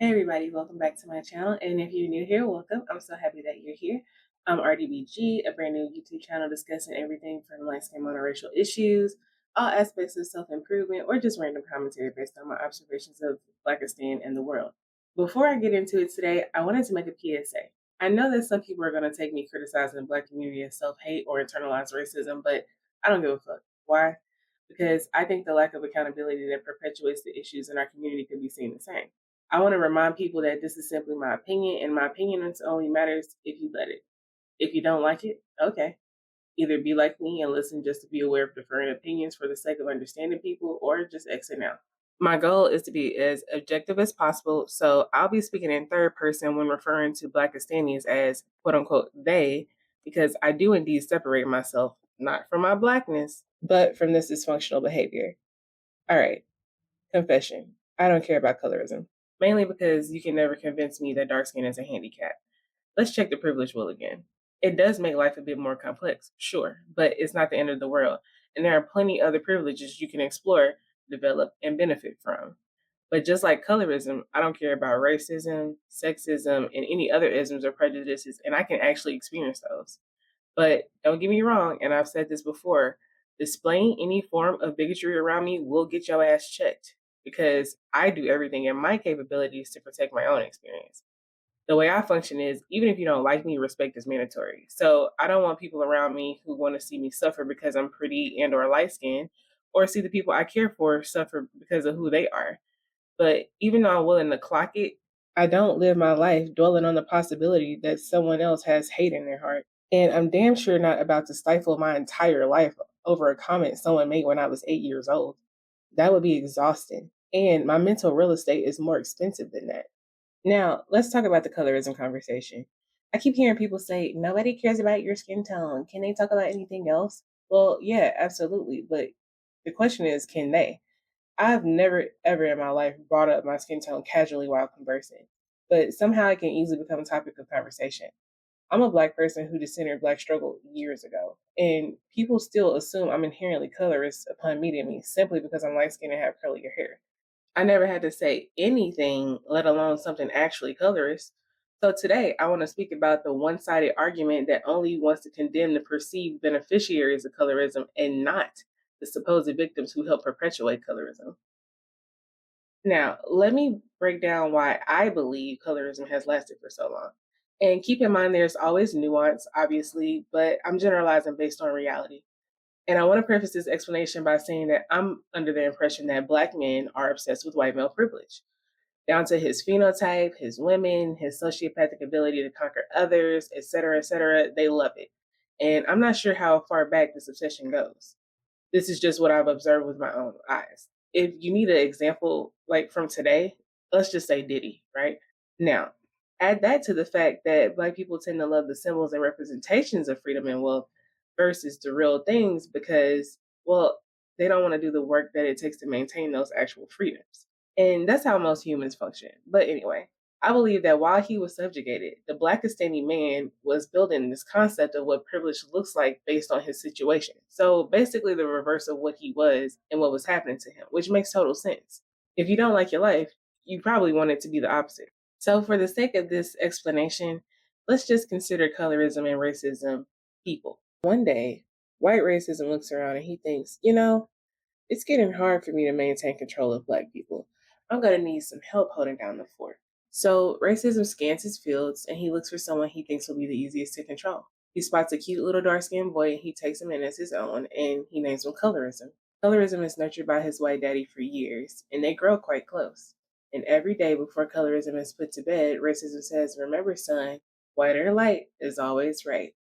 Hey everybody, welcome back to my channel. And if you're new here, welcome. I'm so happy that you're here. I'm RDBG, a brand new YouTube channel discussing everything from light skin monoracial issues, all aspects of self-improvement, or just random commentary based on my observations of Blackistan and the world. Before I get into it today, I wanted to make a PSA. I know that some people are going to take me criticizing the Black community as self-hate or internalized racism, but I don't give a fuck. Why? Because I think the lack of accountability that perpetuates the issues in our community could be seen the same. I want to remind people that this is simply my opinion, and my opinion only matters if you let it. If you don't like it, okay. Either be like me and listen just to be aware of different opinions for the sake of understanding people, or just exit now. My goal is to be as objective as possible, so I'll be speaking in third person when referring to Blackistanians as quote unquote they, because I do indeed separate myself, not from my Blackness, but from this dysfunctional behavior. All right, confession. I don't care about colorism, mainly because you can never convince me that dark skin is a handicap. Let's check the privilege wheel again. It does make life a bit more complex, sure, but it's not the end of the world. And there are plenty other privileges you can explore, develop, and benefit from. But just like colorism, I don't care about racism, sexism, and any other isms or prejudices, and I can actually experience those. But don't get me wrong, and I've said this before, displaying any form of bigotry around me will get your ass checked because I do everything in my capabilities to protect my own experience. The way I function is, even if you don't like me, respect is mandatory. So I don't want people around me who want to see me suffer because I'm pretty and or light skinned, or see the people I care for suffer because of who they are. But even though I'm willing to clock it, I don't live my life dwelling on the possibility that someone else has hate in their heart. And I'm damn sure not about to stifle my entire life over a comment someone made when I was 8 years old. That would be exhausting. And my mental real estate is more expensive than that. Now, let's talk about the colorism conversation. I keep hearing people say, nobody cares about your skin tone. Can they talk about anything else? Well, yeah, absolutely. But the question is, can they? I've never, ever in my life brought up my skin tone casually while conversing, but somehow it can easily become a topic of conversation. I'm a Black person who dissented Black struggle years ago, and people still assume I'm inherently colorist upon meeting me simply because I'm light skinned and have curlier hair. I never had to say anything, let alone something actually colorist. So today, I want to speak about the one sided argument that only wants to condemn the perceived beneficiaries of colorism and not the supposed victims who help perpetuate colorism. Now, let me break down why I believe colorism has lasted for so long. And keep in mind, there's always nuance, obviously, but I'm generalizing based on reality. And I want to preface this explanation by saying that I'm under the impression that Black men are obsessed with white male privilege, down to his phenotype, his women, his sociopathic ability to conquer others, et cetera, et cetera. They love it. And I'm not sure how far back this obsession goes. This is just what I've observed with my own eyes. If you need an example like from today, let's just say Diddy, right? Now, add that to the fact that Black people tend to love the symbols and representations of freedom and wealth versus the real things because, well, they don't want to do the work that it takes to maintain those actual freedoms. And that's how most humans function. But anyway, I believe that while he was subjugated, the Blackistani man was building this concept of what privilege looks like based on his situation. So basically, the reverse of what he was and what was happening to him, which makes total sense. If you don't like your life, you probably want it to be the opposite. So, for the sake of this explanation, let's just consider colorism and racism people. One day, white racism looks around and he thinks, it's getting hard for me to maintain control of Black people. I'm going to need some help holding down the fort. So racism scans his fields and he looks for someone he thinks will be the easiest to control. He spots a cute little dark-skinned boy and he takes him in as his own and he names him Colorism. Colorism is nurtured by his white daddy for years and they grow quite close. And every day before Colorism is put to bed, racism says, remember son, white or light is always right.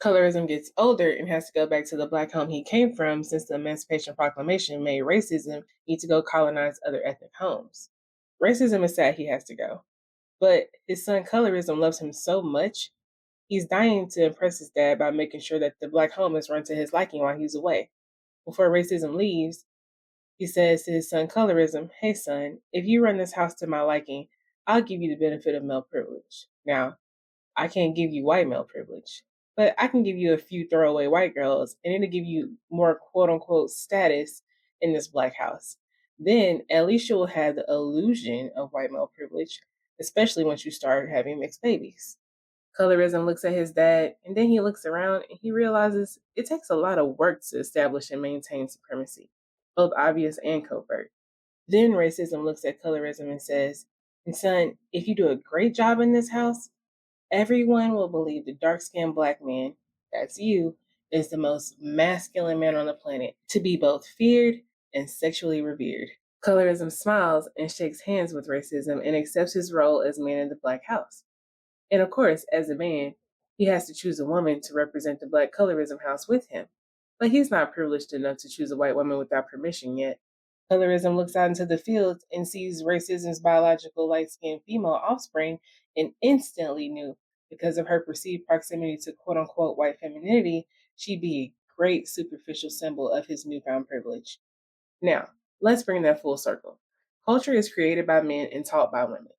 Colorism gets older and has to go back to the Black home he came from since the Emancipation Proclamation made racism need to go colonize other ethnic homes. Racism is sad he has to go. But his son Colorism loves him so much, he's dying to impress his dad by making sure that the Black home is run to his liking while he's away. Before racism leaves, he says to his son Colorism, hey son, if you run this house to my liking, I'll give you the benefit of male privilege. Now, I can't give you white male privilege, but I can give you a few throwaway white girls and it'll give you more quote unquote status in this Black house. Then at least you'll have the illusion of white male privilege, especially once you start having mixed babies. Colorism looks at his dad, and then he looks around and he realizes it takes a lot of work to establish and maintain supremacy, both obvious and covert. Then racism looks at colorism and says, and son, if you do a great job in this house, everyone will believe the dark skinned black man, that's you, is the most masculine man on the planet, to be both feared and sexually revered. Colorism smiles and shakes hands with racism and accepts his role as man in the black house. And of course, as a man, he has to choose a woman to represent the black colorism house with him. But he's not privileged enough to choose a white woman without permission yet. Colorism looks out into the fields and sees racism's biological light skinned female offspring and instantly knew, because of her perceived proximity to quote unquote white femininity, she'd be a great superficial symbol of his newfound privilege. Now, let's bring that full circle. Culture is created by men and taught by women.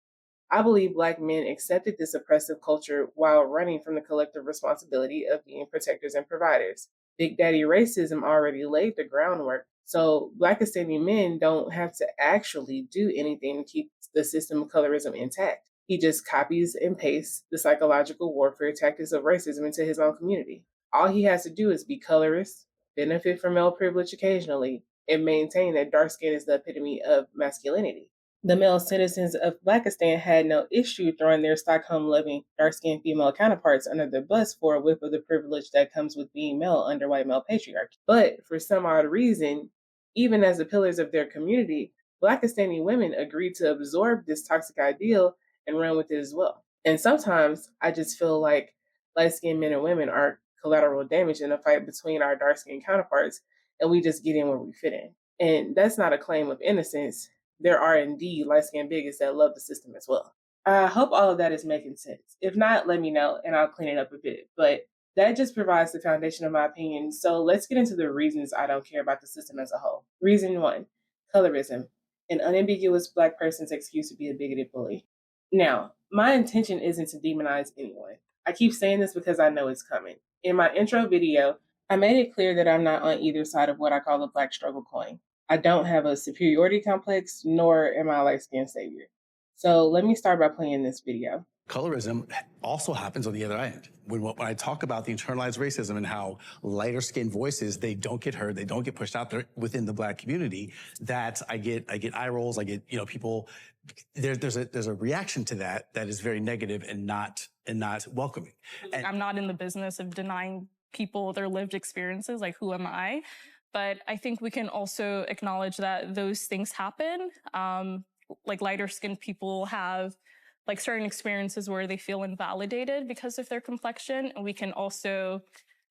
I believe Black men accepted this oppressive culture while running from the collective responsibility of being protectors and providers. Big Daddy racism already laid the groundwork, so Blackistani men don't have to actually do anything to keep the system of colorism intact. He just copies and pastes the psychological warfare tactics of racism into his own community. All he has to do is be colorist, benefit from male privilege occasionally, and maintain that dark skin is the epitome of masculinity. The male citizens of Blackistan had no issue throwing their Stockholm loving, dark skinned female counterparts under the bus for a whiff of the privilege that comes with being male under white male patriarchy. But for some odd reason, even as the pillars of their community, Blackistani women agreed to absorb this toxic ideal and run with it as well. And sometimes I just feel like light skinned men and women are collateral damage in a fight between our dark skinned counterparts, and we just get in where we fit in. And that's not a claim of innocence. There are indeed light skinned bigots that love the system as well. I hope all of that is making sense. If not, let me know and I'll clean it up a bit. But that just provides the foundation of my opinion. So let's get into the reasons I don't care about the system as a whole. Reason one, colorism, an unambiguous Black person's excuse to be a bigoted bully. Now, my intention isn't to demonize anyone. I keep saying this because I know it's coming. In my intro video, I made it clear that I'm not on either side of what I call the Black struggle coin. I don't have a superiority complex, nor am I a light-skinned savior. So let me start by playing this video. Colorism also happens on the other end. When I talk about the internalized racism and how lighter skinned voices, they don't get heard, they don't get pushed out there within the Black community, that I get eye rolls, I get, people, there's a reaction to that is very negative and not welcoming. And I'm not in the business of denying people their lived experiences, like who am I? But I think we can also acknowledge that those things happen. Like lighter skinned people have like certain experiences where they feel invalidated because of their complexion. And we can also...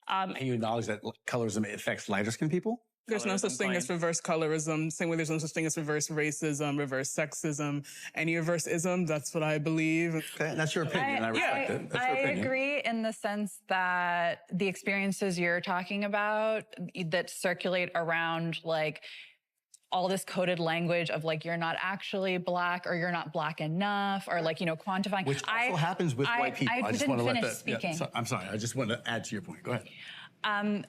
Can you acknowledge that colorism affects lighter skinned people? There's no such thing as reverse colorism. Same way there's no such thing as reverse racism, reverse sexism, any reverse ism. That's what I believe. Okay, that's your opinion. I respect it. That's your opinion. Agree in the sense that the experiences you're talking about that circulate around like all this coded language of like, you're not actually Black or you're not Black enough or like, quantifying. Which also happens with white people. I just want to let that... speaking. Yeah, I'm sorry. I just want to add to your point. Go ahead.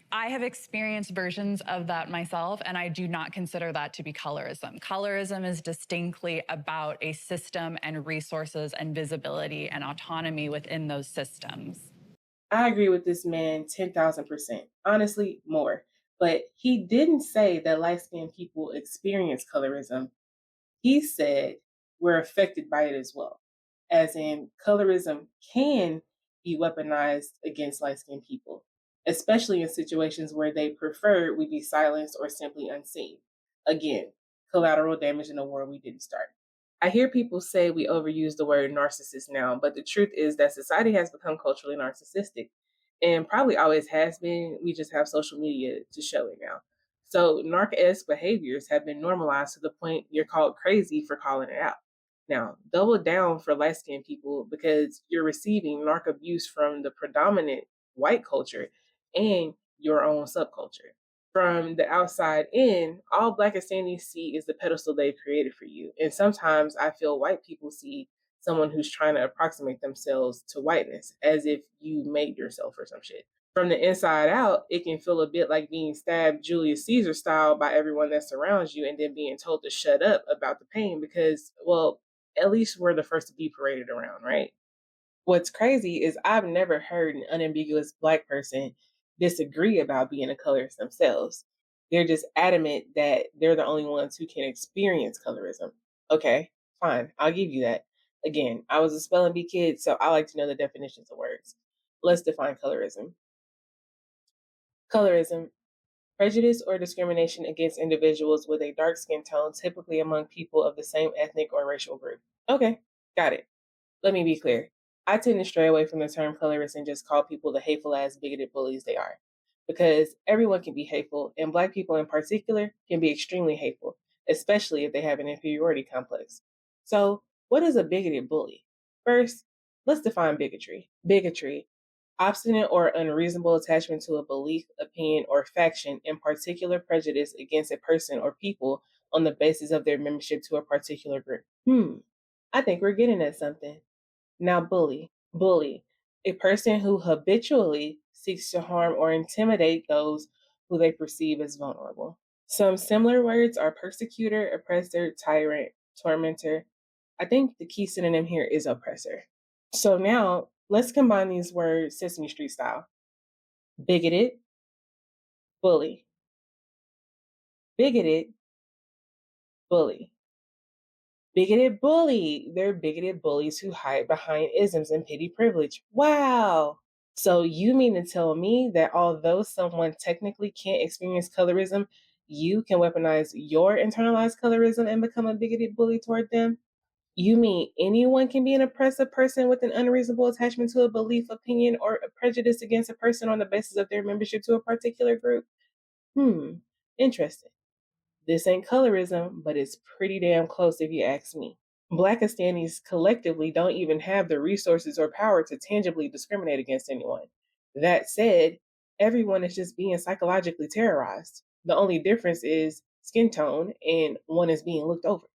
I have experienced versions of that myself, and I do not consider that to be colorism. Colorism is distinctly about a system and resources and visibility and autonomy within those systems. I agree with this man 10,000%. Honestly, more. But he didn't say that light-skinned people experience colorism. He said we're affected by it as well. As in, colorism can be weaponized against light-skinned people, especially in situations where they prefer we be silenced or simply unseen. Again, collateral damage in a war we didn't start. I hear people say we overuse the word narcissist now, but the truth is that society has become culturally narcissistic and probably always has been. We just have social media to show it now. So narc-esque behaviors have been normalized to the point you're called crazy for calling it out. Now, double down for light-skinned people because you're receiving narc abuse from the predominant white culture and your own subculture. From the outside in, all Blackistani see is the pedestal they've created for you. And sometimes I feel white people see someone who's trying to approximate themselves to whiteness as if you made yourself or some shit. From the inside out, it can feel a bit like being stabbed Julius Caesar style by everyone that surrounds you and then being told to shut up about the pain because, well, at least we're the first to be paraded around, right? What's crazy is I've never heard an unambiguous Black person disagree about being a colorist themselves. They're just adamant that they're the only ones who can experience colorism. Okay, fine, I'll give you that. Again, I was a spelling bee kid, so I like to know the definitions of words. Let's define colorism. Colorism: prejudice or discrimination against individuals with a dark skin tone, typically among people of the same ethnic or racial group. Okay, got it. Let me be clear. I tend to stray away from the term colorist and just call people the hateful ass bigoted bullies they are. Because everyone can be hateful, and Black people in particular can be extremely hateful, especially if they have an inferiority complex. So, what is a bigoted bully? First, let's define bigotry. Bigotry: obstinate or unreasonable attachment to a belief, opinion, or faction, in particular prejudice against a person or people on the basis of their membership to a particular group. I think we're getting at something. Now, bully, a person who habitually seeks to harm or intimidate those who they perceive as vulnerable. Some similar words are persecutor, oppressor, tyrant, tormentor. I think the key synonym here is oppressor. So now let's combine these words Sesame Street style. Bigoted, bully. Bigoted, bully. Bigoted bully. They're bigoted bullies who hide behind isms and petty privilege. Wow. So you mean to tell me that although someone technically can't experience colorism, you can weaponize your internalized colorism and become a bigoted bully toward them? You mean anyone can be an oppressive person with an unreasonable attachment to a belief, opinion, or a prejudice against a person on the basis of their membership to a particular group? Interesting. This ain't colorism, but it's pretty damn close if you ask me. Blackistanis collectively don't even have the resources or power to tangibly discriminate against anyone. That said, everyone is just being psychologically terrorized. The only difference is skin tone, and one is being looked over.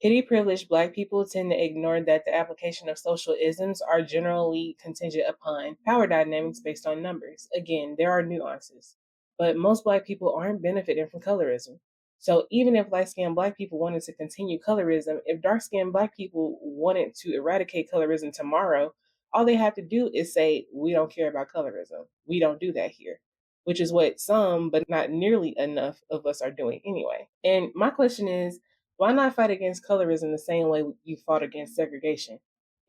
Petty privileged Black people tend to ignore that the application of social isms are generally contingent upon power dynamics based on numbers. Again, there are nuances, but most Black people aren't benefiting from colorism. So even if light-skinned Black people wanted to continue colorism, if dark-skinned Black people wanted to eradicate colorism tomorrow, all they have to do is say, we don't care about colorism. We don't do that here, which is what some, but not nearly enough of us are doing anyway. And my question is, why not fight against colorism the same way you fought against segregation?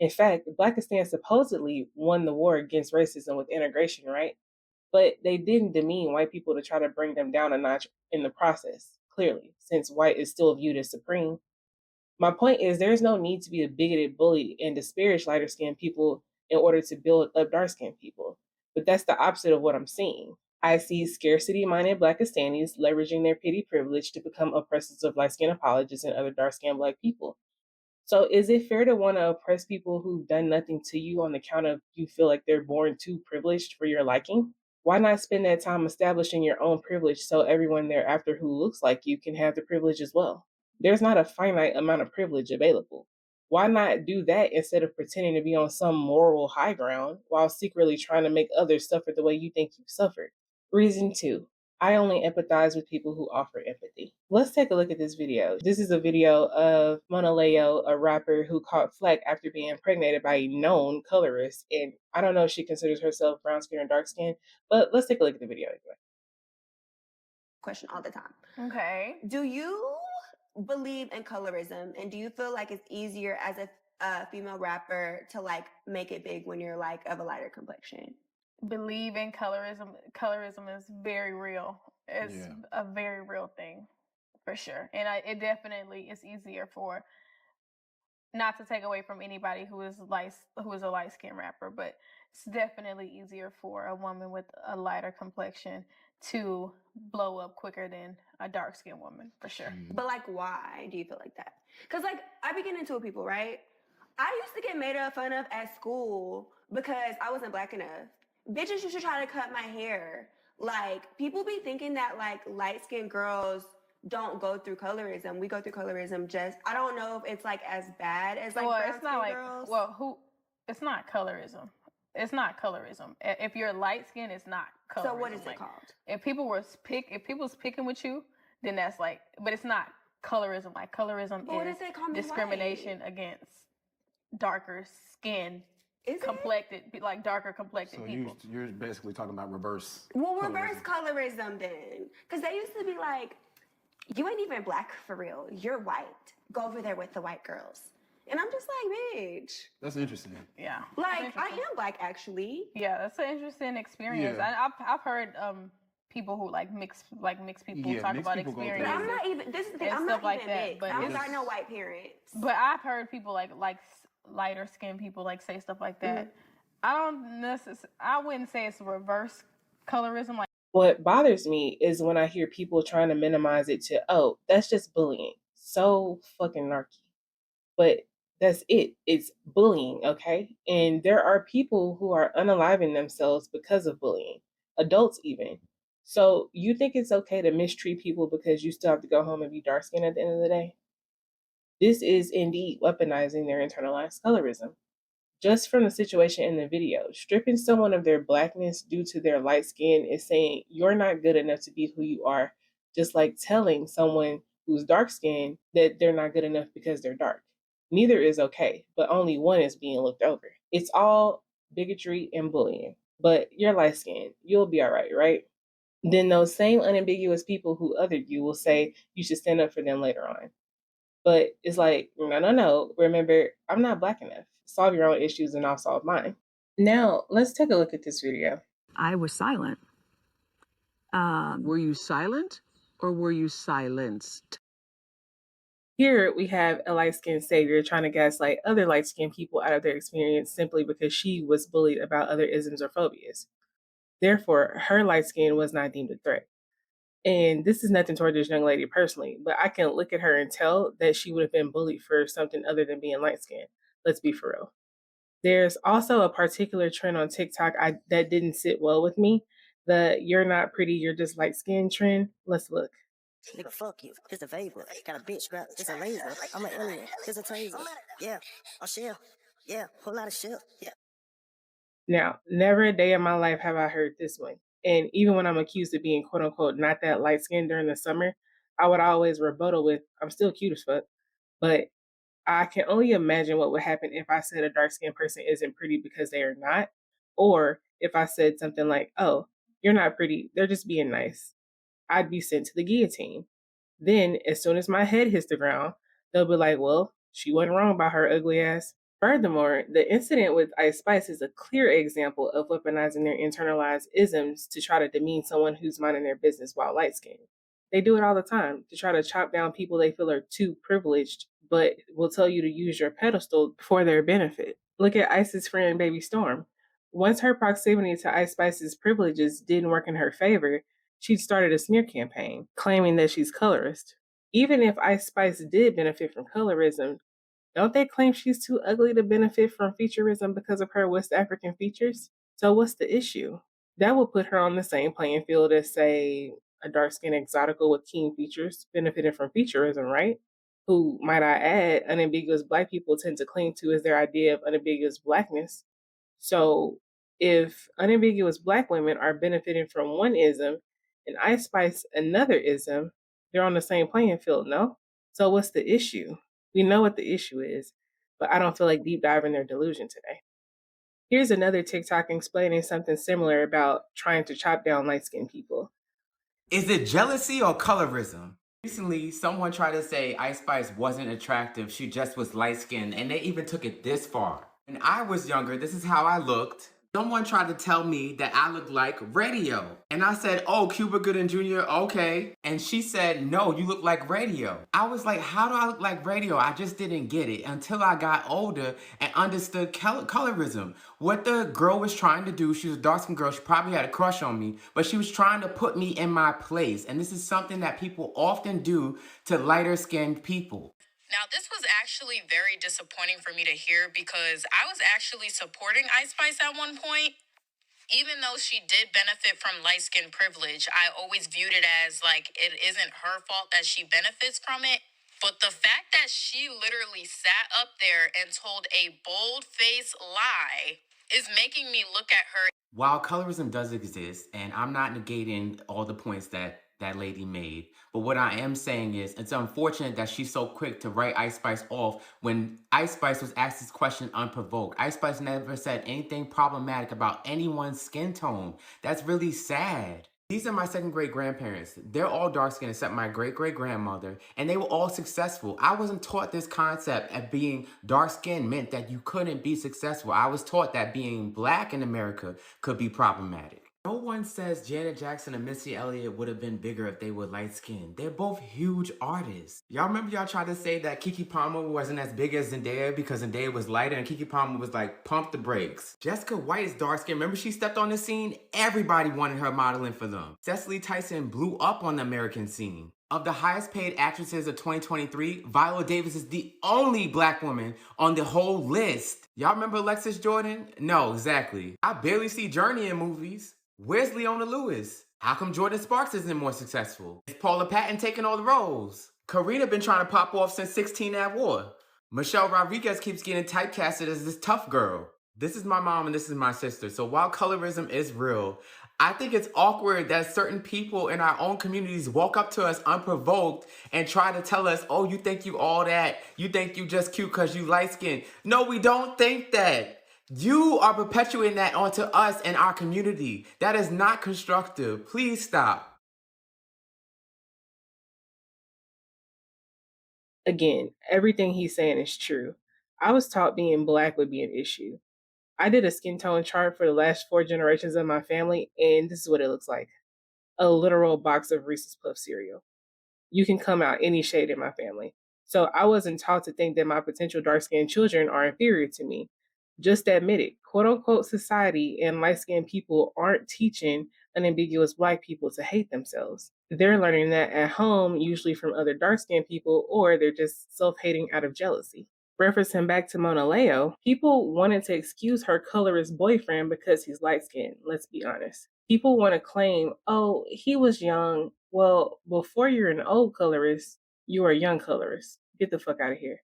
In fact, Blackistan supposedly won the war against racism with integration, right? But they didn't demean white people to try to bring them down a notch in the process, clearly, since white is still viewed as supreme. My point is, there's no need to be a bigoted bully and disparage lighter skinned people in order to build up dark skinned people. But that's the opposite of what I'm seeing. I see scarcity minded Blackistanis leveraging their petty privilege to become oppressors of light skinned apologists and other dark skinned Black people. So is it fair to want to oppress people who've done nothing to you on the count of you feel like they're born too privileged for your liking? Why not spend that time establishing your own privilege so everyone thereafter who looks like you can have the privilege as well? There's not a finite amount of privilege available. Why not do that instead of pretending to be on some moral high ground while secretly trying to make others suffer the way you think you've suffered? Reason 2. I only empathize with people who offer empathy. Let's take a look at this video. This is a video of Mona Leo, a rapper who caught flack after being impregnated by a known colorist. And I don't know if she considers herself brown skin or dark skin, but let's take a look at the video anyway. Question all the time. Okay. Do you believe in colorism, and do you feel like it's easier as a female rapper to like make it big when you're like of a lighter complexion? Believe in colorism. Colorism is very real. It's a very real thing, for sure. And it definitely is easier for, not to take away from anybody who is a light skinned rapper, but it's definitely easier for a woman with a lighter complexion to blow up quicker than a dark skinned woman, for sure. But like, why do you feel like that? Because like, I be getting into it with people, right? I used to get made fun of at school because I wasn't Black enough. Bitches used to try to cut my hair. Like, people be thinking that like light-skinned girls don't go through colorism. We go through colorism just, I don't know if it's like as bad as like brown-skinned girls. It's not colorism. It's not colorism. If you're light skinned, it's not colorism. So what is it called? If people was picking with you, then that's like, but it's not colorism. Like colorism But what is if they call me discrimination white? against darker skin, Is it? complected, like darker complected So people. you're basically talking about reverse. Well, reverse colorism then. Because they used to be like, you ain't even black for real. You're white. Go over there with the white girls. And I'm just like, bitch. That's interesting. Yeah. Like, I am black actually. Yeah, that's an interesting experience. Yeah. I've heard people who like mix people Yeah, talk mixed about people go through But experiences. I'm not even, this is the thing, and I'm stuff not like even that, mixed. but I don't it's- got no white parents. But I've heard people like lighter skinned people like say stuff like that. I don't I wouldn't say it's reverse colorism. Like, What bothers me is when I hear people trying to minimize it to, oh, that's just bullying. So fucking narky. But that's it. It's bullying, okay? And there are people who are unaliving themselves because of bullying, adults even. So you think it's okay to mistreat people because you still have to go home and be dark skinned at the end of the day? This is indeed weaponizing their internalized colorism. Just from the situation in the video, stripping someone of their blackness due to their light skin is saying you're not good enough to be who you are, just like telling someone who's dark skinned that they're not good enough because they're dark. Neither is okay, but only one is being looked over. It's all bigotry and bullying. But you're light skinned, you'll be all right, right? Then those same unambiguous people who othered you will say you should stand up for them later on. But it's like, no. Remember, I'm not black enough. Solve your own issues and I'll solve mine. Now, let's take a look at this video. I was silent. Were you silent or were you silenced? Here we have a light-skinned savior trying to gaslight other light-skinned people out of their experience simply because she was bullied about other isms or phobias. Therefore, her light skin was not deemed a threat. And this is nothing toward this young lady personally, but I can look at her and tell that she would have been bullied for something other than being light skinned. Let's be for real. There's also a particular trend on TikTok that didn't sit well with me. The you're not pretty, you're just light skinned trend. Let's look. Nigga, fuck you. It's a vapor. Got a bitch strap. It's a laser. I'm an alien. It's a taser. Yeah. A shell. Yeah. Whole lot of shit. Yeah. Now, never a day in my life have I heard this one. And even when I'm accused of being quote unquote not that light skinned during the summer, I would always rebuttal with, I'm still cute as fuck. But I can only imagine what would happen if I said a dark skinned person isn't pretty because they are not. Or if I said something like, oh, you're not pretty, they're just being nice. I'd be sent to the guillotine. Then, as soon as my head hits the ground, they'll be like, well, she wasn't wrong about her ugly ass. Furthermore, the incident with Ice Spice is a clear example of weaponizing their internalized isms to try to demean someone who's minding their business while light skinned. They do it all the time to try to chop down people they feel are too privileged, but will tell you to use your pedestal for their benefit. Look at Ice's friend, Baby Storm. Once her proximity to Ice Spice's privileges didn't work in her favor, she started a smear campaign claiming that she's colorist. Even if Ice Spice did benefit from colorism, don't they claim she's too ugly to benefit from featureism because of her West African features? So what's the issue? That would put her on the same playing field as, say, a dark-skinned exotical with keen features benefiting from featureism, right? Who, might I add, unambiguous black people tend to cling to as their idea of unambiguous blackness. So if unambiguous black women are benefiting from one ism and Ice Spice another ism, they're on the same playing field, no? So what's the issue? We know what the issue is, but I don't feel like deep diving their delusion today. Here's another TikTok explaining something similar about trying to chop down light-skinned people. Is it jealousy or colorism? Recently, someone tried to say Ice Spice wasn't attractive, she just was light-skinned, and they even took it this far. When I was younger, this is how I looked. Someone tried to tell me that I looked like Radio. And I said, oh, Cuba Gooding Jr., okay. And she said, no, you look like Radio. I was like, how do I look like Radio? I just didn't get it until I got older and understood colorism. What the girl was trying to do, she was a dark-skinned girl, she probably had a crush on me, but she was trying to put me in my place. And this is something that people often do to lighter-skinned people. Now, this was actually very disappointing for me to hear because I was actually supporting Ice Spice at one point. Even though she did benefit from light skin privilege, I always viewed it as like it isn't her fault that she benefits from it. But the fact that she literally sat up there and told a bold-faced lie is making me look at her. While colorism does exist, and I'm not negating all the points that that lady made. But what I am saying is, it's unfortunate that she's so quick to write Ice Spice off when Ice Spice was asked this question unprovoked. Ice Spice never said anything problematic about anyone's skin tone. That's really sad. These are my second grade grandparents. They're all dark skinned except my great great grandmother, and they were all successful. I wasn't taught this concept of being dark skinned meant that you couldn't be successful. I was taught that being black in America could be problematic. No one says Janet Jackson and Missy Elliott would have been bigger if they were light skinned. They're both huge artists. Y'all remember y'all tried to say that Keke Palmer wasn't as big as Zendaya because Zendaya was lighter and Keke Palmer was like, pump the brakes. Jessica White is dark skinned. Remember she stepped on the scene? Everybody wanted her modeling for them. Cecily Tyson blew up on the American scene. Of the highest paid actresses of 2023, Viola Davis is the only black woman on the whole list. Y'all remember Alexis Jordan? No, exactly. I barely see Journey in movies. Where's Leona Lewis? How come Jordan Sparks isn't more successful? Is Paula Patton taking all the roles? Karina been trying to pop off since 16 at War. Michelle Rodriguez keeps getting typecasted as this tough girl. This is my mom and this is my sister. So while colorism is real, I think it's awkward that certain people in our own communities walk up to us unprovoked and try to tell us, oh, you think you all that? You think you just cute because you light skinned. No, we don't think that. You are perpetuating that onto us and our community. That is not constructive. Please stop. Again, everything he's saying is true. I was taught being black would be an issue. I did a skin tone chart for the last 4 generations of my family, and this is what it looks like. A literal box of Reese's Puff cereal. You can come out any shade in my family. So I wasn't taught to think that my potential dark-skinned children are inferior to me. Just admit it. Quote unquote society and light-skinned people aren't teaching unambiguous black people to hate themselves. They're learning that at home, usually from other dark-skinned people, or they're just self-hating out of jealousy. Referencing back to Mona Leo, people wanted to excuse her colorist boyfriend because he's light-skinned, let's be honest. People want to claim, oh, he was young. Well, before you're an old colorist, you are a young colorist. Get the fuck out of here.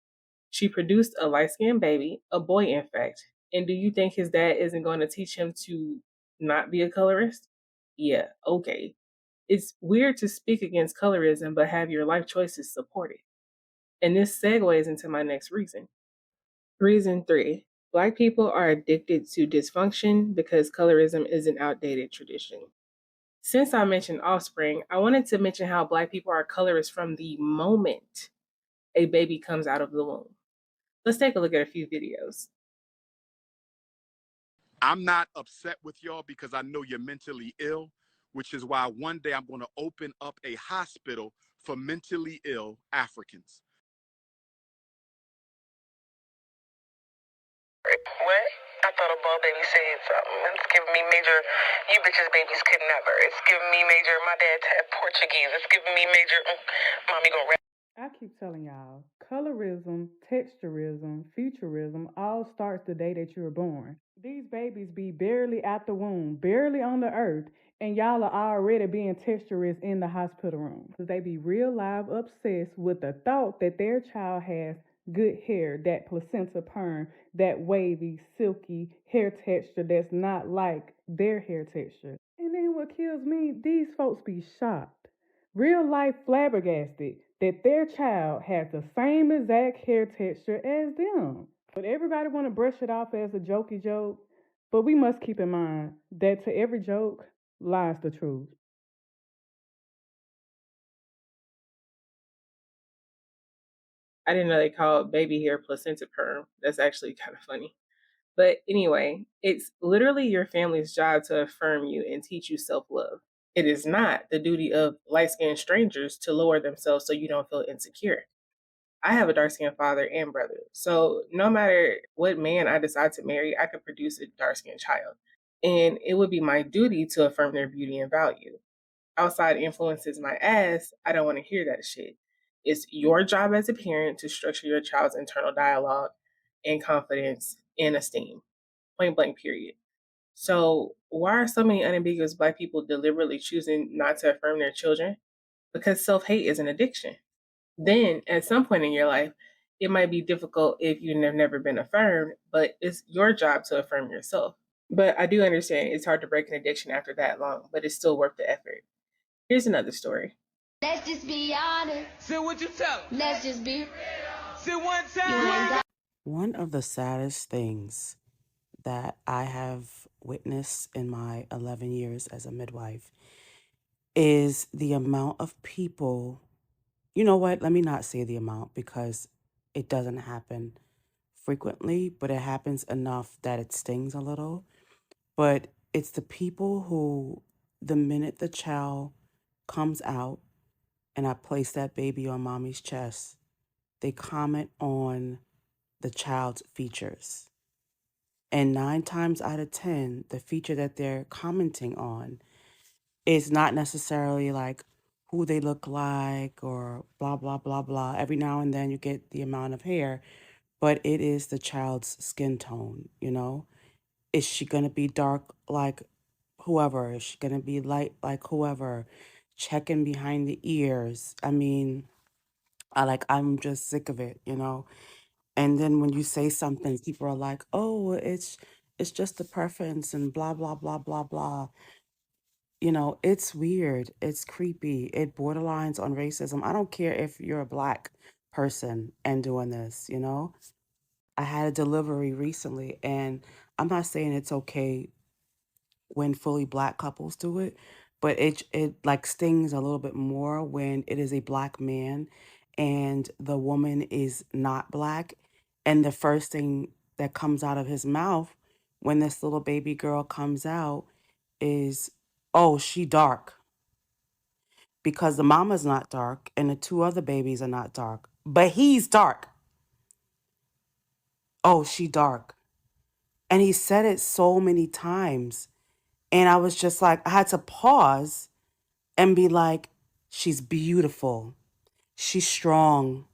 She produced a light-skinned baby, a boy in fact. And do you think his dad isn't going to teach him to not be a colorist? Yeah, okay. It's weird to speak against colorism but have your life choices supported. And this segues into my next reason. Reason 3. Black people are addicted to dysfunction because colorism is an outdated tradition. Since I mentioned offspring, I wanted to mention how Black people are colorists from the moment a baby comes out of the womb. Let's take a look at a few videos. I'm not upset with y'all because I know you're mentally ill, which is why one day I'm going to open up a hospital for mentally ill Africans. What? I thought a ball baby said something. It's giving me major, you bitches babies could never. It's giving me major, my dad had Portuguese. It's giving me major, mommy gonna rap. I keep telling y'all, colorism, texturism, futurism all starts the day that you were born. These babies be barely out the womb, barely on the earth, and y'all are already being texturists in the hospital room. Because they be real live obsessed with the thought that their child has good hair, that placenta perm, that wavy, silky hair texture that's not like their hair texture. And then what kills me, these folks be shocked, real life flabbergasted that their child has the same exact hair texture as them. But everybody want to brush it off as a jokey joke, but we must keep in mind that to every joke lies the truth. I didn't know they called baby hair placenta perm. That's actually kind of funny. But anyway, it's literally your family's job to affirm you and teach you self-love. It is not the duty of light-skinned strangers to lower themselves so you don't feel insecure. I have a dark-skinned father and brother, so no matter what man I decide to marry, I could produce a dark-skinned child. And it would be my duty to affirm their beauty and value. Outside influences my ass, I don't want to hear that shit. It's your job as a parent to structure your child's internal dialogue and confidence and esteem. Point blank, period. So, why are so many unambiguous Black people deliberately choosing not to affirm their children? Because self hate is an addiction. Then, at some point in your life, it might be difficult if you've never been affirmed, but it's your job to affirm yourself. But I do understand it's hard to break an addiction after that long, but it's still worth the effort. Here's another story. Let's just be honest. Say what you tell 'em. Let's just be real. Say one You ain't time. got One of the saddest things that I have witnessed in my 11 years as a midwife is the amount of people. You know what? Let me not say the amount because it doesn't happen frequently, but it happens enough that it stings a little. But it's the people who, the minute the child comes out and I place that baby on mommy's chest, they comment on the child's features. And 9 times out of 10, the feature that they're commenting on is not necessarily like who they look like or blah, blah, blah, blah. Every now and then you get the amount of hair, but it is the child's skin tone, you know? Is she going to be dark like whoever? Is she going to be light like whoever? Checking behind the ears. I mean, I'm just sick of it, you know? And then when you say something, people are like, "Oh, it's just a preference and blah blah blah blah blah." You know, it's weird. It's creepy. It borderlines on racism. I don't care if you're a black person and doing this, you know? I had a delivery recently and I'm not saying it's okay when fully black couples do it, but it like stings a little bit more when it is a black man and the woman is not black, and the first thing that comes out of his mouth when this little baby girl comes out is, "Oh, she dark," because the mama's not dark and the two other babies are not dark, but he's dark. "Oh, she dark." And he said it so many times. And I was just like, I had to pause and be like, "She's beautiful. She's strong.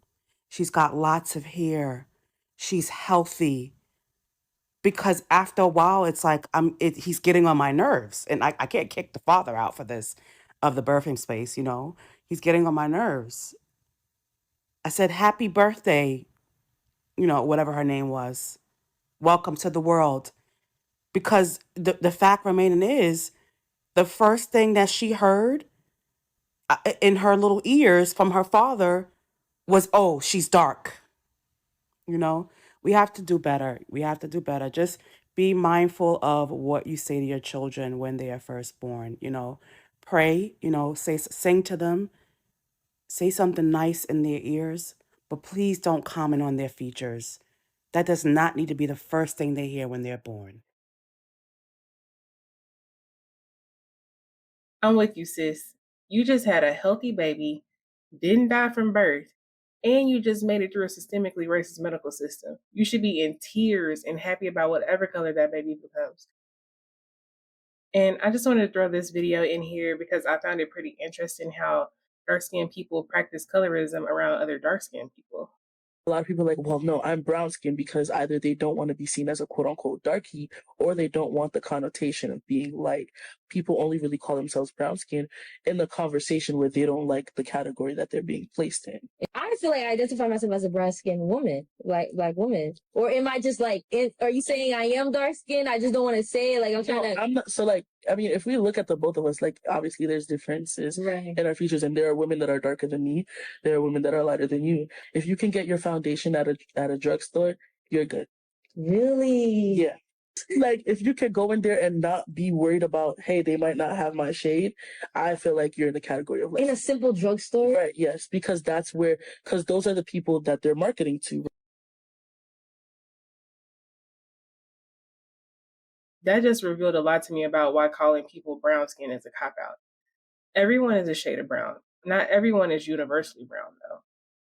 She's got lots of hair. She's healthy." Because after a while, it's like he's getting on my nerves. And I can't kick the father out for this of the birthing space, you know? He's getting on my nerves. I said, "Happy birthday," you know, whatever her name was. "Welcome to the world." Because the fact remaining is the first thing that she heard in her little ears from her father was, "Oh, she's dark." You know, we have to do better. We have to do better. Just be mindful of what you say to your children when they are first born. You know, pray, you know, sing to them, say something nice in their ears, but please don't comment on their features. That does not need to be the first thing they hear when they're born. I'm with you, sis. You just had a healthy baby, didn't die from birth, and you just made it through a systemically racist medical system. You should be in tears and happy about whatever color that baby becomes. And I just wanted to throw this video in here because I found it pretty interesting how dark skinned people practice colorism around other dark skinned people. A lot of people are like, well, no, I'm brown skinned because either they don't want to be seen as a quote unquote darkie or they don't want the connotation of being light. People only really call themselves brown skinned in the conversation where they don't like the category that they're being placed in. I feel like I identify myself as a brown skinned woman, like black woman. Or am I just like, are you saying I am dark skinned? I just don't want to say it. Like I'm trying to. I'm not. So like, I mean, if we look at the both of us, like obviously there's differences in our features, and there are women that are darker than me. There are women that are lighter than you. If you can get your foundation at a drugstore, you're good. Really? Yeah. Like if you could go in there and not be worried about, hey, they might not have my shade, I feel like you're in the category of like in a simple drugstore. Right, yes, because those are the people that they're marketing to. That just revealed a lot to me about why calling people brown skin is a cop out. Everyone is a shade of brown. Not everyone is universally brown, though.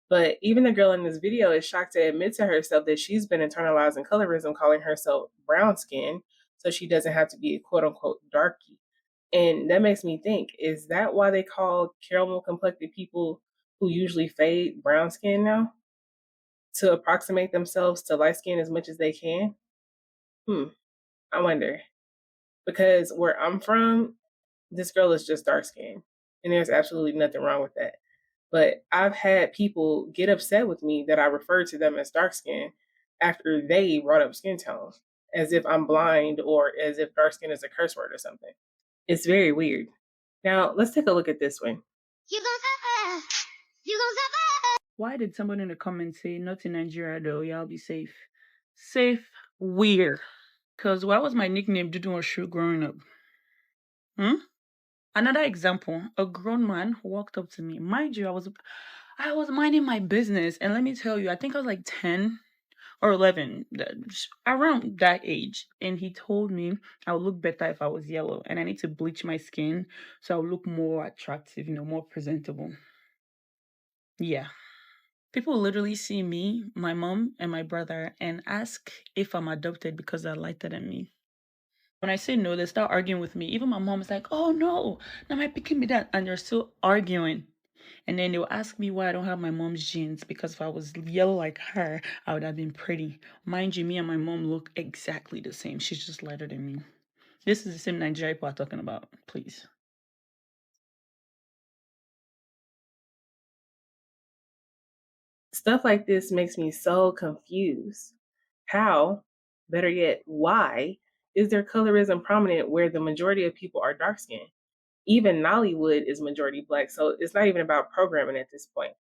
But even the girl in this video is shocked to admit to herself that she's been internalizing colorism, calling herself brown skin, so she doesn't have to be a quote unquote darkie. And that makes me think, is that why they call caramel complected people who usually fade brown skin now? To approximate themselves to light skin as much as they can? I wonder. Because where I'm from, this girl is just dark skinned. And there's absolutely nothing wrong with that. But I've had people get upset with me that I refer to them as dark skin after they brought up skin tone, as if I'm blind or as if dark skin is a curse word or something. It's very weird. Now, let's take a look at this one. Why did someone in the comments say, not in Nigeria though, y'all be safe? Safe where? Because what was my nickname Dudu or Shoe growing up? Another example, a grown man walked up to me. Mind you, I was minding my business. And let me tell you, I think I was like 10 or 11, around that age. And he told me I would look better if I was yellow and I need to bleach my skin so I would look more attractive, more presentable. Yeah. People literally see me, my mom, and my brother and ask if I'm adopted because they're lighter than me. When I say no, they start arguing with me. Even my mom's like, oh no, now my picking me that. And they're still arguing. And then they'll ask me why I don't have my mom's genes, because if I was yellow like her, I would have been pretty. Mind you, me and my mom look exactly the same. She's just lighter than me. This is the same Nigeria people are talking about, please. Stuff like this makes me so confused. How, better yet, why is there colorism prominent where the majority of people are dark skinned? Even Nollywood is majority Black, so it's not even about programming at this point.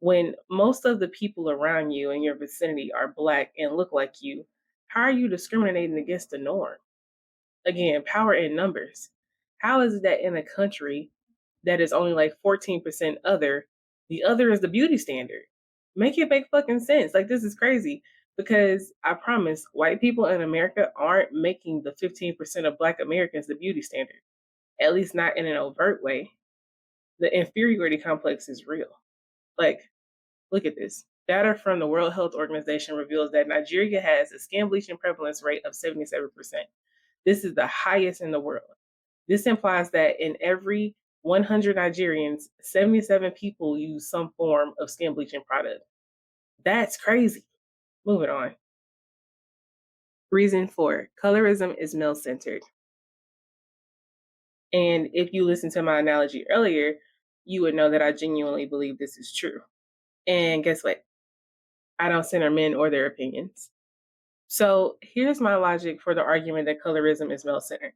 When most of the people around you in your vicinity are Black and look like you, how are you discriminating against the norm? Again, power in numbers. How is it that in a country that is only like 14% other, the other is the beauty standard? Make it make fucking sense. Like, this is crazy, because I promise white people in America aren't making the 15% of Black Americans the beauty standard, at least not in an overt way. The inferiority complex is real. Like, look at this. Data from the World Health Organization reveals that Nigeria has a skin bleaching prevalence rate of 77%. This is the highest in the world. This implies that in every 100 Nigerians, 77 people use some form of skin bleaching product. That's crazy. Moving on. Reason 4, colorism is male-centered. And if you listened to my analogy earlier, you would know that I genuinely believe this is true. And guess what? I don't center men or their opinions. So here's my logic for the argument that colorism is male-centered.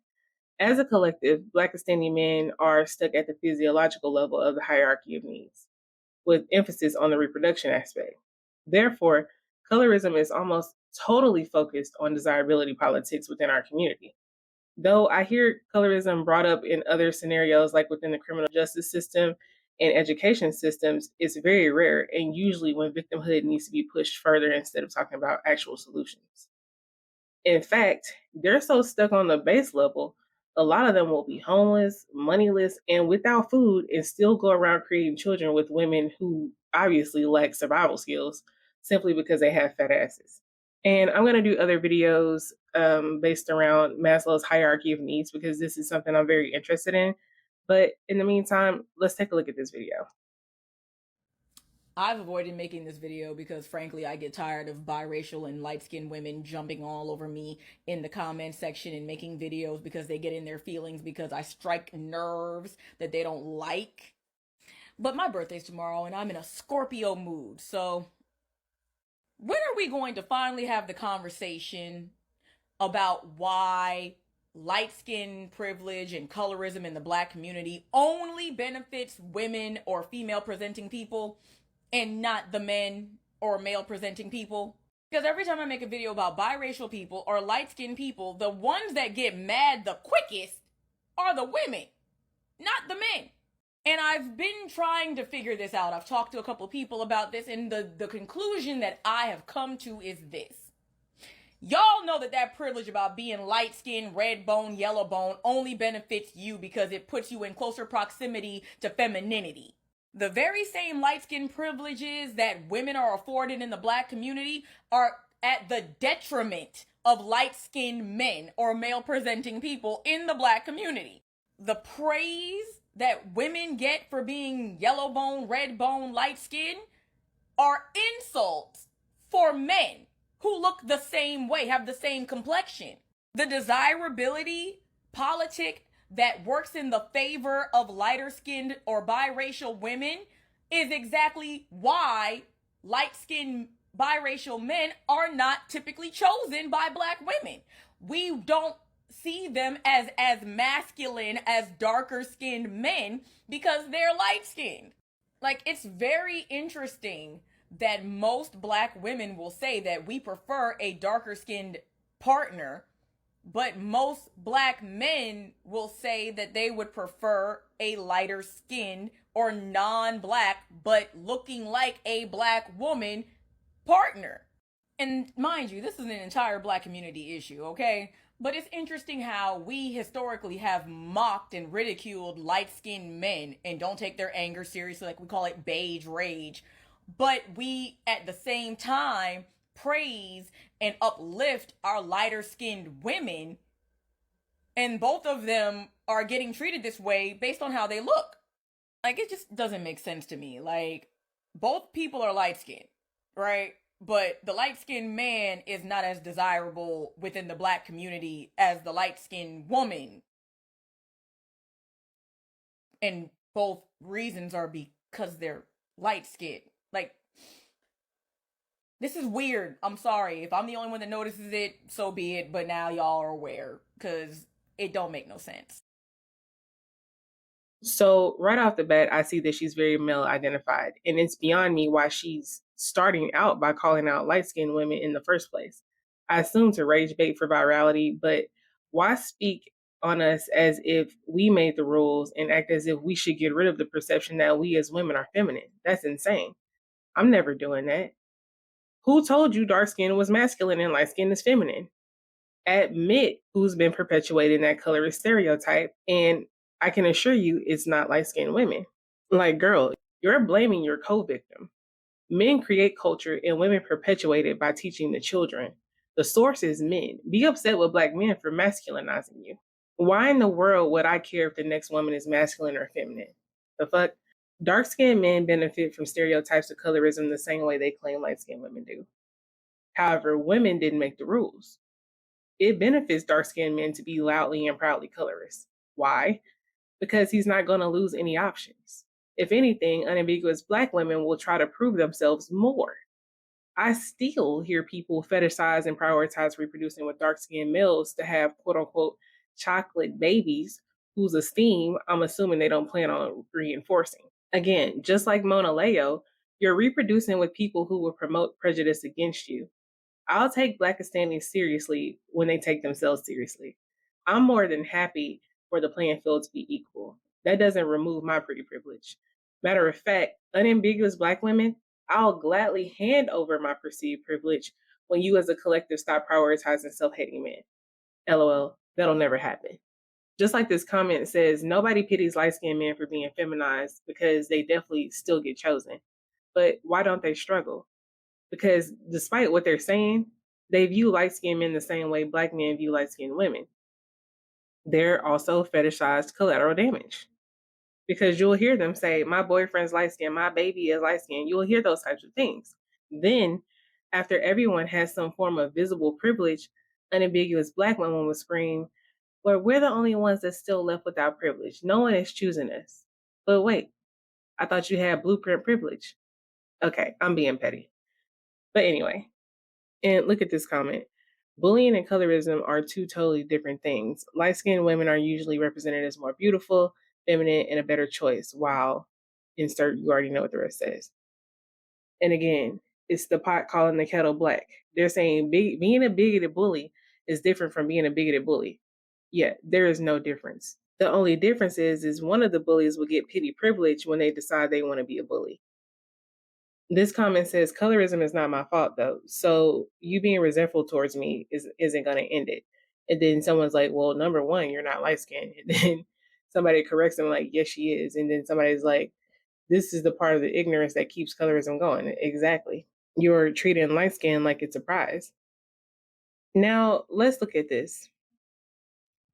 As a collective, Black Pakistani men are stuck at the physiological level of the hierarchy of needs, with emphasis on the reproduction aspect. Therefore, colorism is almost totally focused on desirability politics within our community. Though I hear colorism brought up in other scenarios, like within the criminal justice system and education systems, it's very rare, and usually when victimhood needs to be pushed further instead of talking about actual solutions. In fact, they're so stuck on the base level, a lot of them will be homeless, moneyless, and without food, and still go around creating children with women who obviously lack survival skills simply because they have fat asses. And I'm going to do other videos based around Maslow's hierarchy of needs, because this is something I'm very interested in. But in the meantime, let's take a look at this video. I've avoided making this video because frankly I get tired of biracial and light-skinned women jumping all over me in the comment section and making videos because they get in their feelings because I strike nerves that they don't like. But my birthday's tomorrow and I'm in a Scorpio mood, so when are we going to finally have the conversation about why light skin privilege and colorism in the Black community only benefits women or female presenting people and not the men or male presenting people? Because every time I make a video about biracial people or light skinned people, the ones that get mad the quickest are the women, not the men. And I've been trying to figure this out. I've talked to a couple people about this, and the conclusion that I have come to is this. Y'all know that privilege about being light-skinned, red bone, yellow bone only benefits you because it puts you in closer proximity to femininity. The very same light-skin privileges that women are afforded in the Black community are at the detriment of light-skinned men or male-presenting people in the Black community. The praise that women get for being yellow bone, red bone, light-skinned are insults for men who look the same way, have the same complexion. The desirability politic that works in the favor of lighter-skinned or biracial women is exactly why light-skinned biracial men are not typically chosen by Black women. We don't see them as masculine as darker skinned men because they're light skinned. Like, it's very interesting that most black women will say that we prefer a darker skinned partner, but most black men will say that they would prefer a lighter skinned or non black but looking like a black woman partner. And mind you, this is an entire black community issue, okay? But it's interesting how we historically have mocked and ridiculed light skinned men and don't take their anger seriously, like we call it beige rage. But we, at the same time, praise and uplift our lighter skinned women. And both of them are getting treated this way based on how they look. Like, it just doesn't make sense to me. Like, both people are light skinned, right? But the light skinned man is not as desirable within the black community as the light skinned woman. And both reasons are because they're light skinned. Like, this is weird. I'm sorry. If I'm the only one that notices it, so be it. But now y'all are aware because it don't make no sense. So right off the bat, I see that she's very male identified, and it's beyond me why she's starting out by calling out light-skinned women in the first place. I assume to rage bait for virality, but why speak on us as if we made the rules and act as if we should get rid of the perception that we as women are feminine? That's insane. I'm never doing that. Who told you dark skin was masculine and light skin is feminine? Admit who's been perpetuating that colorist stereotype, and I can assure you it's not light-skinned women. Like, girl, you're blaming your co-victim. Men create culture and women perpetuate it by teaching the children. The source is men. Be upset with black men for masculinizing you. Why in the world would I care if the next woman is masculine or feminine? The fuck? Dark-skinned men benefit from stereotypes of colorism the same way they claim light-skinned women do. However, women didn't make the rules. It benefits dark-skinned men to be loudly and proudly colorist. Why? Because he's not going to lose any options. If anything, unambiguous black women will try to prove themselves more. I still hear people fetishize and prioritize reproducing with dark-skinned males to have quote-unquote chocolate babies whose esteem I'm assuming they don't plan on reinforcing. Again, just like Mona Leo, you're reproducing with people who will promote prejudice against you. I'll take black standings seriously when they take themselves seriously. I'm more than happy for the playing field to be equal. That doesn't remove my pretty privilege. Matter of fact, unambiguous black women, I'll gladly hand over my perceived privilege when you as a collective stop prioritizing self-hating men. LOL, that'll never happen. Just like this comment says, nobody pities light-skinned men for being feminized because they definitely still get chosen. But why don't they struggle? Because despite what they're saying, they view light-skinned men the same way black men view light-skinned women. They're also fetishized collateral damage. Because you'll hear them say, my boyfriend's light-skinned, my baby is light-skinned. You'll hear those types of things. Then, after everyone has some form of visible privilege, unambiguous black women will scream, well, we're the only ones that's still left without privilege. No one is choosing us. But wait, I thought you had blueprint privilege. Okay, I'm being petty. But anyway, and look at this comment. Bullying and colorism are two totally different things. Light-skinned women are usually represented as more beautiful, feminine, and a better choice, while insert, you already know what the rest says. And again, it's the pot calling the kettle black. They're saying being a bigoted bully is different from being a bigoted bully. Yeah, there is no difference. The only difference is one of the bullies will get pity privilege when they decide they want to be a bully. This comment says, colorism is not my fault though. So you being resentful towards me isn't going to end it. And then someone's like, well, number one, you're not light skinned. And then somebody corrects them like, yes, she is. And then somebody's like, this is the part of the ignorance that keeps colorism going. Exactly. You're treating light skin like it's a prize. Now let's look at this.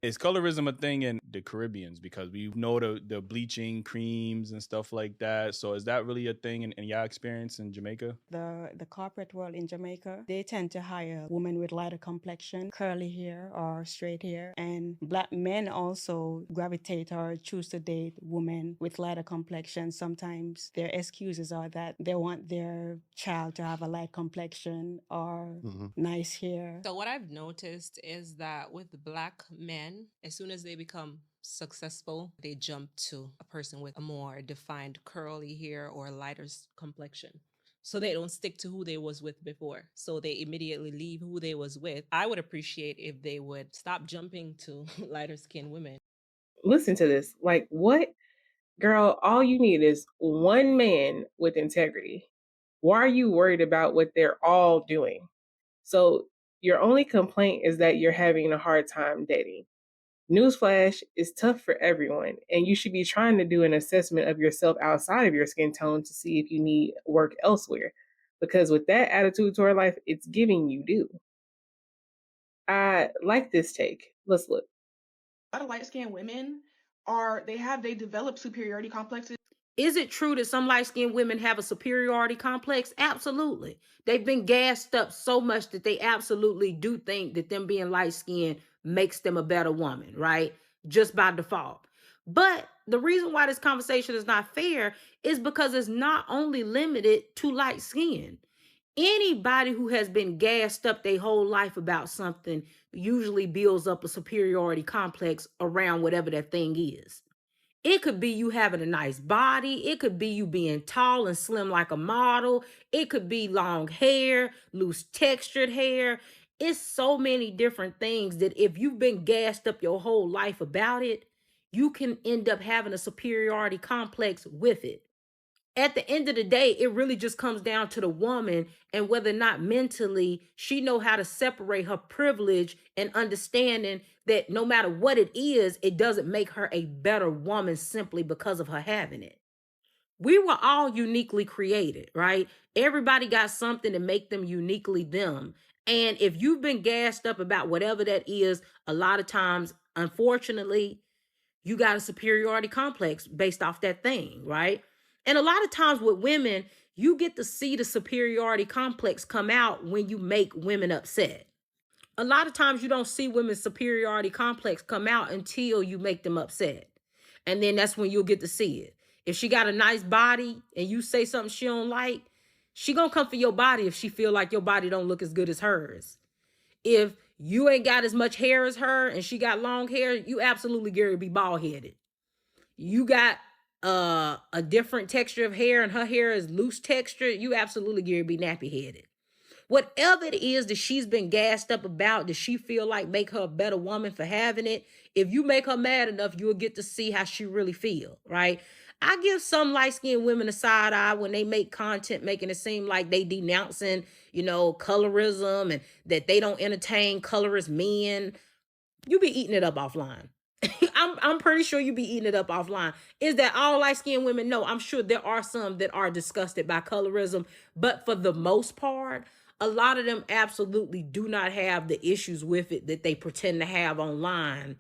Is colorism a thing in the Caribbeans? Because we know the bleaching creams and stuff like that. So is that really a thing in your experience in Jamaica? The corporate world in Jamaica, they tend to hire women with lighter complexion, curly hair or straight hair. And Black men also gravitate or choose to date women with lighter complexion. Sometimes their excuses are that they want their child to have a light complexion or nice hair. So what I've noticed is that with Black men, as soon as they become successful, they jump to a person with a more defined curly hair or lighter complexion. So they don't stick to who they was with before. So they immediately leave who they was with. I would appreciate if they would stop jumping to lighter skinned women. Listen to this. Like, what? Girl, all you need is one man with integrity. Why are you worried about what they're all doing? So your only complaint is that you're having a hard time dating. Newsflash, it's tough for everyone, and you should be trying to do an assessment of yourself outside of your skin tone to see if you need work elsewhere. Because with that attitude toward life, it's giving you do. I like this take. Let's look. A lot of light-skinned women they develop superiority complexes. Is it true that some light-skinned women have a superiority complex? Absolutely. They've been gassed up so much that they absolutely do think that them being light-skinned makes them a better woman, right? Just by default. But the reason why this conversation is not fair is because it's not only limited to light skin. Anybody who has been gassed up their whole life about something usually builds up a superiority complex around whatever that thing is. It could be you having a nice body. It could be you being tall and slim like a model. It could be long hair, loose textured hair. It's so many different things that if you've been gassed up your whole life about it, you can end up having a superiority complex with it. At the end of the day, it really just comes down to the woman and whether or not mentally she know how to separate her privilege and understanding that no matter what it is, it doesn't make her a better woman simply because of her having it. We were all uniquely created, right? Everybody got something to make them uniquely them. And if you've been gassed up about whatever that is, a lot of times, unfortunately, you got a superiority complex based off that thing, right? And a lot of times with women, you get to see the superiority complex come out when you make women upset. A lot of times you don't see women's superiority complex come out until you make them upset. And then that's when you'll get to see it. If she got a nice body and you say something she don't like, she gonna come for your body if she feel like your body don't look as good as hers. If you ain't got as much hair as her and she got long hair, you absolutely get her to be bald headed. You got a different texture of hair and her hair is loose texture, you absolutely get her to be nappy headed. Whatever it is that she's been gassed up about, that she feel like make her a better woman for having it, if you make her mad enough, you'll get to see how she really feel, right? I give some light-skinned women a side eye when they make content making it seem like they denouncing, colorism and that they don't entertain colorist men. You be eating it up offline. I'm pretty sure you be eating it up offline. Is that all light-skinned women? No, I'm sure there are some that are disgusted by colorism, but for the most part, a lot of them absolutely do not have the issues with it that they pretend to have online.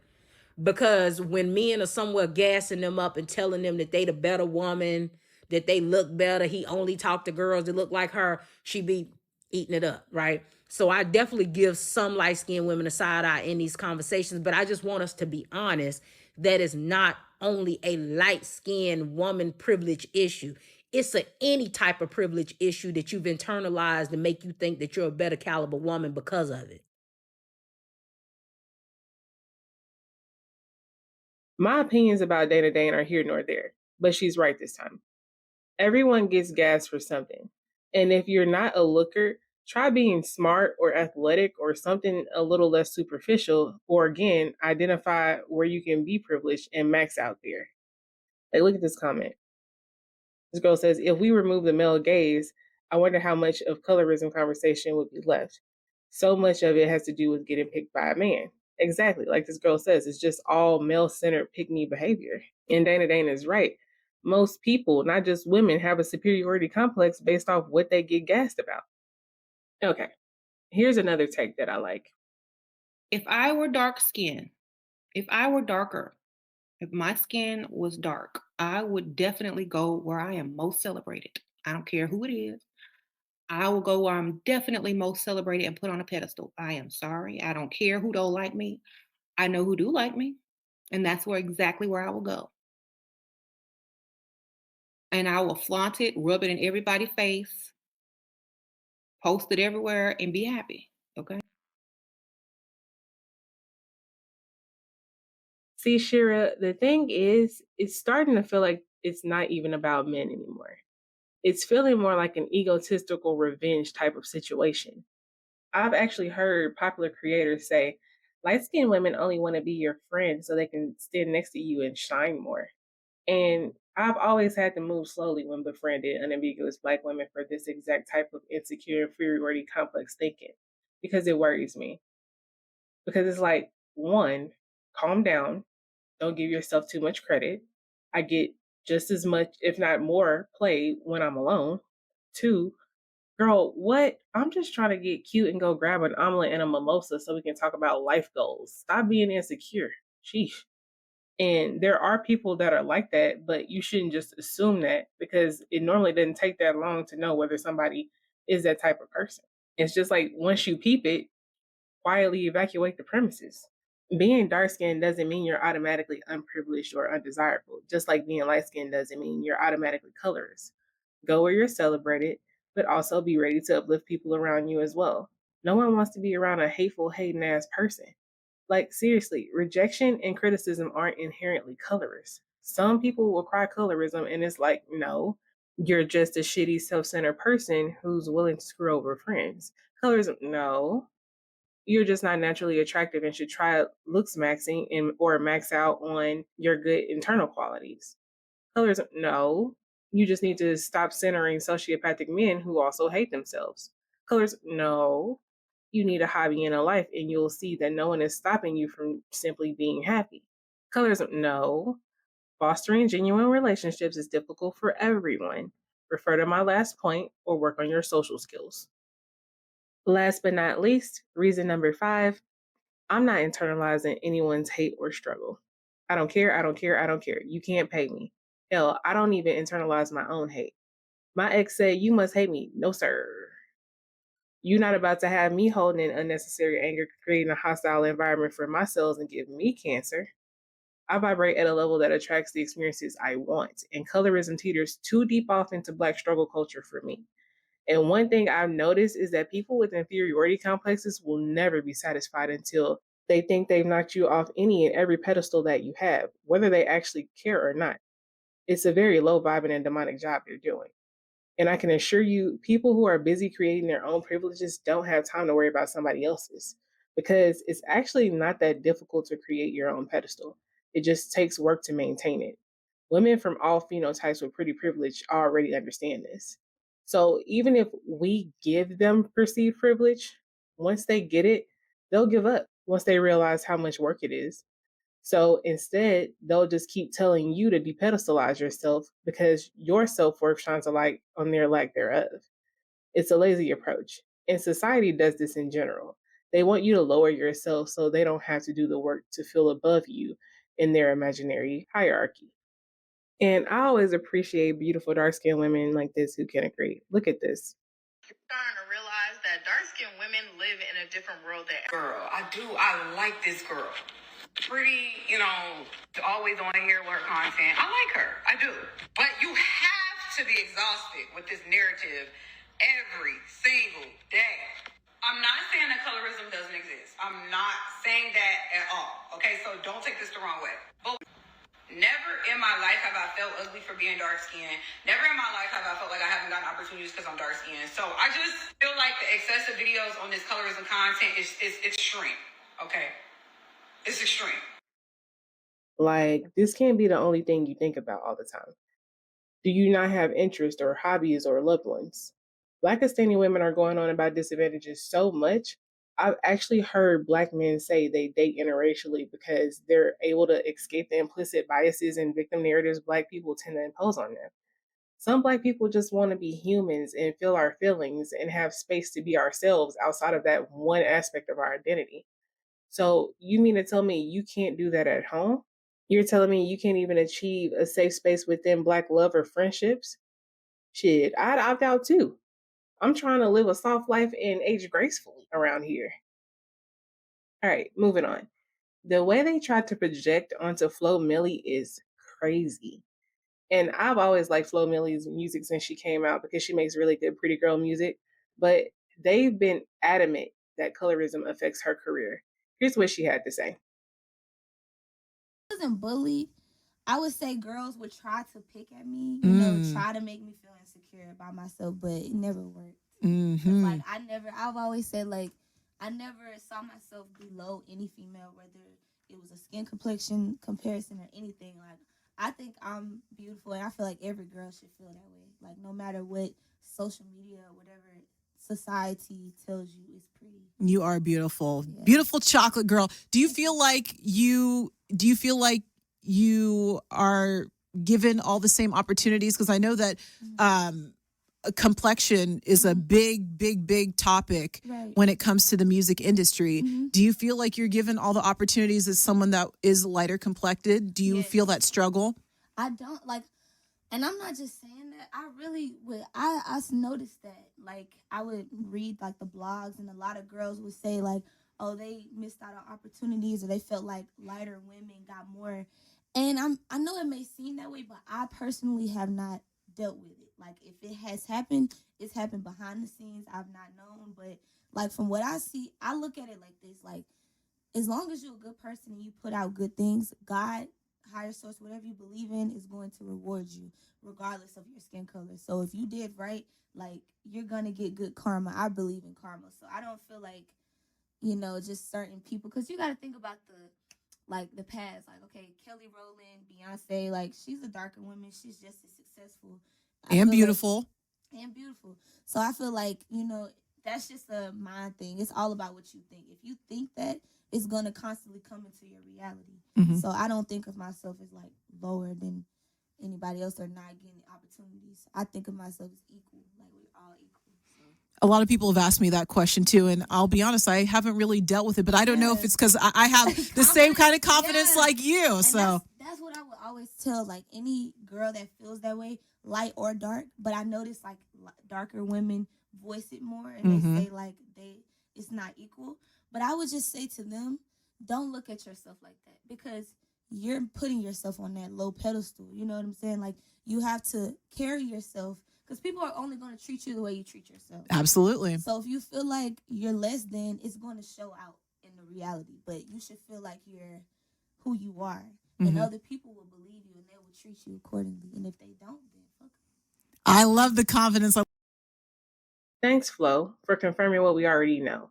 Because when men are somewhere gassing them up and telling them that they the better woman, that they look better, he only talk to girls that look like her, she be eating it up, right? So I definitely give some light-skinned women a side eye in these conversations, but I just want us to be honest that it's not only a light-skinned woman privilege issue. It's any type of privilege issue that you've internalized to make you think that you're a better caliber woman because of it. My opinions about Dana Dane are here nor there, but she's right this time. Everyone gets gas for something. And if you're not a looker, try being smart or athletic or something a little less superficial, or again, identify where you can be privileged and max out there. Like, look at this comment. This girl says, if we remove the male gaze, I wonder how much of colorism conversation would be left. So much of it has to do with getting picked by a man. Exactly. Like this girl says, it's just all male-centered pick-me behavior. And Dana is right. Most people, not just women, have a superiority complex based off what they get gassed about. Okay, here's another take that I like. If I were dark skinned If I were darker, if my skin was dark, I would definitely go where I am most celebrated. I don't care who it is. I will go where I'm definitely most celebrated and put on a pedestal. I am sorry. I don't care who don't like me. I know who do like me. And that's exactly where I will go. And I will flaunt it, rub it in everybody's face, post it everywhere, and be happy. Okay. See, Shira, the thing is, it's starting to feel like it's not even about men anymore. It's feeling more like an egotistical revenge type of situation. I've actually heard popular creators say light skinned women only want to be your friend so they can stand next to you and shine more. And I've always had to move slowly when befriending unambiguous Black women for this exact type of insecure inferiority complex thinking because it worries me. Because it's like, one, calm down, don't give yourself too much credit. I get just as much, if not more, play when I'm alone. Two, girl, what? I'm just trying to get cute and go grab an omelet and a mimosa so we can talk about life goals. Stop being insecure. Sheesh. And there are people that are like that, but you shouldn't just assume that because it normally doesn't take that long to know whether somebody is that type of person. It's just like once you peep it, quietly evacuate the premises. Being dark skinned doesn't mean you're automatically unprivileged or undesirable, just like being light skinned doesn't mean you're automatically colorist. Go where you're celebrated, but also be ready to uplift people around you as well. No one wants to be around a hateful, hating ass person. Like, seriously, rejection and criticism aren't inherently colorist. Some people will cry colorism, and it's like, no, you're just a shitty, self centered person who's willing to screw over friends. Colorism, no, you're just not naturally attractive and should try looks maxing and or max out on your good internal qualities. Colorism, no, you just need to stop centering sociopathic men who also hate themselves. Colorism, no, you need a hobby and a life, and you'll see that no one is stopping you from simply being happy. Colorism, no, fostering genuine relationships is difficult for everyone. Refer to my last point or work on your social skills. Last but not least, reason number 5, I'm not internalizing anyone's hate or struggle. I don't care, I don't care, I don't care. You can't pay me. Hell, I don't even internalize my own hate. My ex said, you must hate me. No, sir. You're not about to have me holding in unnecessary anger, creating a hostile environment for my cells and give me cancer. I vibrate at a level that attracts the experiences I want, and colorism teeters too deep off into Black struggle culture for me. And one thing I've noticed is that people with inferiority complexes will never be satisfied until they think they've knocked you off any and every pedestal that you have, whether they actually care or not. It's a very low vibing and demonic job you're doing. And I can assure you, people who are busy creating their own privileges don't have time to worry about somebody else's because it's actually not that difficult to create your own pedestal. It just takes work to maintain it. Women from all phenotypes with pretty privilege already understand this. So even if we give them perceived privilege, once they get it, they'll give up once they realize how much work it is. So instead, they'll just keep telling you to depedestalize yourself because your self worth shines a light on their lack thereof. It's a lazy approach. And society does this in general. They want you to lower yourself so they don't have to do the work to feel above you in their imaginary hierarchy. And I always appreciate beautiful dark skinned women like this who can agree. Look at this. Starting to realize that dark-skinned women live in a different world than girl. I like this girl. Pretty, always on here with her content. I like her. I do. But you have to be exhausted with this narrative every single day. I'm not saying that colorism doesn't exist. I'm not saying that at all. Okay, so don't take this the wrong way. But never in my life have I felt ugly for being dark skinned. Never in my life have I felt like I haven't gotten opportunities because I'm dark skinned. So I just feel like the excessive videos on this colorism content is extreme. Okay? It's extreme. Like, this can't be the only thing you think about all the time. Do you not have interests or hobbies or loved ones? Black Estonian women are going on about disadvantages so much. I've actually heard Black men say they date interracially because they're able to escape the implicit biases and victim narratives Black people tend to impose on them. Some Black people just want to be humans and feel our feelings and have space to be ourselves outside of that one aspect of our identity. So you mean to tell me you can't do that at home? You're telling me you can't even achieve a safe space within Black love or friendships? Shit, I'd opt out too. I'm trying to live a soft life and age gracefully around here. All right, moving on. The way they try to project onto Flo Milli is crazy. And I've always liked Flo Milli's music since she came out because she makes really good pretty girl music. But they've been adamant that colorism affects her career. Here's what she had to say. I wasn't bullied. I would say girls would try to pick at me, you know, try to make me feel insecure about myself, but it never worked. Like I've always said, like, I never saw myself below any female, whether it was a skin complexion comparison or anything. Like, I think I'm beautiful, and I feel like every girl should feel that way. Like, no matter what social media or whatever society tells you is pretty. You are beautiful. Yeah. Beautiful chocolate girl. Do you feel like you are given all the same opportunities? Because I know that complexion is a big topic when it comes to the music industry. Do you feel like you're given all the opportunities as someone that is lighter complected? Do you feel that struggle? I don't like, and I'm not just saying that. I really would. I noticed that. Like, I would read like the blogs, and a lot of girls would say like, oh, they missed out on opportunities, or they felt like lighter women got more. And I know it may seem that way, but I personally have not dealt with it. Like, if it has happened, it's happened behind the scenes. I've not known, but like from what I see, I look at it like this: like, as long as you're a good person and you put out good things, God, higher source, whatever you believe in, is going to reward you regardless of your skin color. So if you did right, like, you're going to get good karma. I believe in karma. So I don't feel like, you know, just certain people, because you got to think about the past. Like, okay, Kelly Rowland, Beyonce, like, she's a darker woman. She's just as successful. And beautiful. So I feel like, you know, that's just a mind thing. It's all about what you think. If you think that, it's going to constantly come into your reality. So I don't think of myself as like lower than anybody else or not getting opportunities. I think of myself as equal. Like, we're all equal. So. A lot of people have asked me that question too, and I'll be honest, I haven't really dealt with it, but I don't know if it's because I have the same kind of confidence like you. And so that's what I would always tell like any girl that feels that way, light or dark. But I notice like darker women voice it more, and they say like it's not equal. But I would just say to them, don't look at yourself like that, because you're putting yourself on that low pedestal. You know what I'm saying? Like, you have to carry yourself, because people are only going to treat you the way you treat yourself. Absolutely. So if you feel like you're less than, it's going to show out in the reality. But you should feel like you're who you are. And other people will believe you, and they will treat you accordingly. And if they don't, then fuck them. I love the confidence. Thanks, Flo, for confirming what we already know.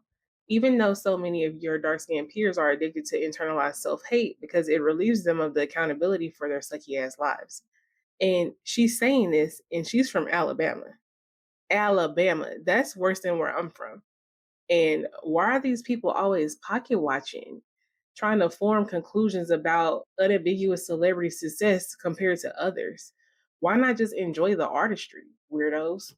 Even though so many of your dark-skinned peers are addicted to internalized self-hate because it relieves them of the accountability for their sucky-ass lives. And she's saying this, and she's from Alabama. Alabama, that's worse than where I'm from. And why are these people always pocket watching, trying to form conclusions about unambiguous celebrity success compared to others? Why not just enjoy the artistry, weirdos?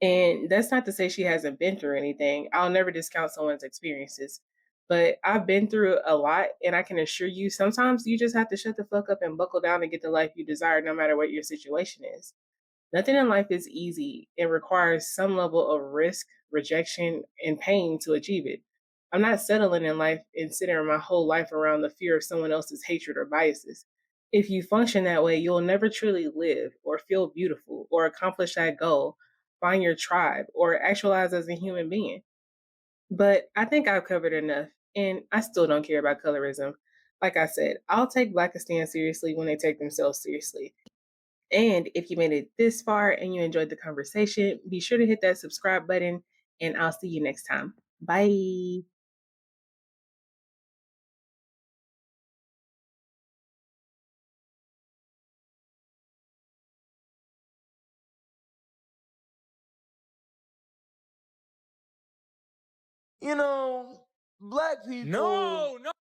And that's not to say she hasn't been through anything. I'll never discount someone's experiences. But I've been through a lot, and I can assure you, sometimes you just have to shut the fuck up and buckle down and get the life you desire, no matter what your situation is. Nothing in life is easy. It requires some level of risk, rejection, and pain to achieve it. I'm not settling in life and centering my whole life around the fear of someone else's hatred or biases. If you function that way, you'll never truly live or feel beautiful or accomplish that goal, find your tribe, or actualize as a human being. But I think I've covered enough, and I still don't care about colorism. Like I said, I'll take Blackistan seriously when they take themselves seriously. And if you made it this far and you enjoyed the conversation, be sure to hit that subscribe button, and I'll see you next time. Bye. You know, black people. No.